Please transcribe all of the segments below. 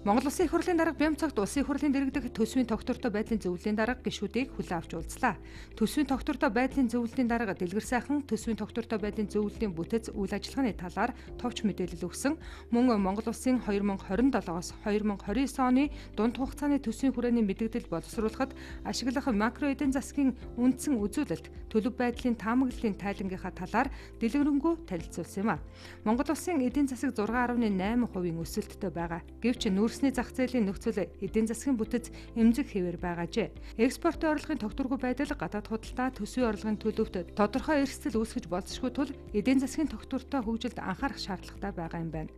Монгол Улсын их хурлын дарга Бямцагт улсын их хурлын дэргэдэх төсвийн тогтвортой байдлын зөвлөлийн дарга гишүүдийг хүлээн авч уулзлаа. Төсвийн тогтвортой байдлын зөвлөлийн дарга Дэлгэр сайхан төсвийн тогтвортой байдлын зөвлөлийн бүтэц үйл ажиллагааны талаар товч мэдээлэл өгсөн. Мөн Монгол Улсын 2027-оос 2029 оны дунд хугацааны төсвийн хүрээний мэдэгдэл боловсруулахад ашиглах макро эдийн засгийн үндсэн үзүүлэлт, төлөв байдлын таамаглалын тайлангийнхаа талаар дэлгэрэнгүй танилцуулсан юм а. Монгол Улсын эдийн засаг 6.8% өсөлттэй байгаа. Гэвч нүүрсний зах зээлийн нөхцөл эдийн засгийн бүтэц эмзэг хэвээр байгаажээ. Экспортын орлогын тогтворгүй байдал гадаад худалдаа төсвийн орлогын төлөвт тодорхой эрсдэл үүсгэж болзошгүй тул эдийн засгийн тогтвортой хөгжилд анхаарах шаардлагатай байгаа юм байна.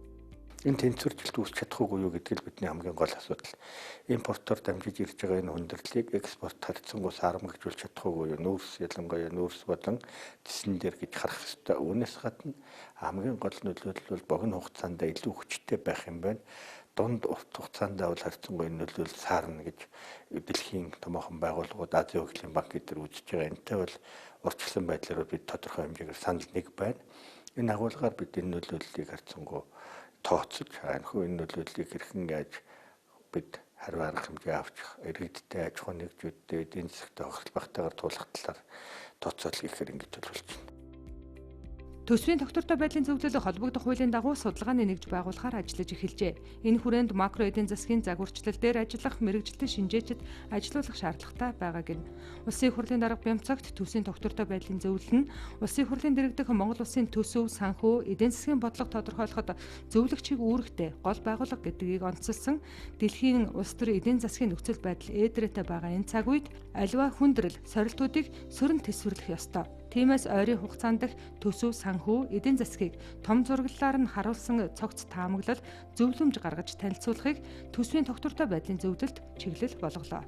Энэ тэнцвэржилт үүсч чадахгүй юу гэдэг л бидний хамгийн гол асуудал. Импортоор дамжиж ирж байгаа энэ хүндрэлийг экспорт харьцангуй сармагжуулж чадахгүй юу? Нүүрс ялангуяа нүүрс болон тэсэн дээр гэж харах ёстой. Үүнээс гадна хамгийн гол нөлөөлөл бол богино хугацаанд илүү хүчтэй байх юм байна. Дунд урт хугацаанд бол харьцангуй энэ нөлөөлөл саарна гэж дэлхийн томоохон байгууллагууд Азийн хөгжлийн банк эдгээр үзэж байгаа. Энэтэй бол урьдчилсан байдлаар бид тодорхой хэмжээгээр санал нэг байна. Энэ агуулгаар бид энэ нөлөөллийг харьцангуй тооцож энэ нөлөөллийг хэрхэн яаж бид харь арга хэмжээ авч иргэдтэй аж ахуй нэгжүүдтэй эдийн засагтай холбоотойгоор туулах талаар тооцоол хийхээр ингэж төлөвлөж байна. Төсвийн тогтвортой байдлын зөвлөлд холбогдох хуулийн дагуу судалгааны нэгж байгуулахаар ажиллаж эхэлжээ. Энэ хүрээнд макро эдийн засгийн загварчлал дээр ажиллах мэрэгжлийн шинжээчид ажилуулах шаардлагатай байгааг нь Улсын их хурлын дарга Бямцагт төсвийн тогтвортой байдлын зөвлөл нь Улсын их хурлын дэргэдэх Монгол Улсын төсөв, санхүү, эдийн засгийн бодлого тодорхойлоход зөвлөгчийг үүрэгтэй гол байгууллага гэдгийг онцлсан. Дэлхийн улс төр эдийн засгийн нөхцөл байдал ээдрээтэй байгаа энэ цаг үед аливаа хүндрэл, сорилтуудыг сөрөн тэсвэрлэх ёстой. Тиймээс ойрын хугацаанд дах төсөв, санхүү, эдийн засгийг том зураглалаар нь харуулсан цогц таамаглал, зөвлөмж гаргаж танилцуулахыг төсвийн тогтвортой байдлын зөвлөлд чиглэл болголоо.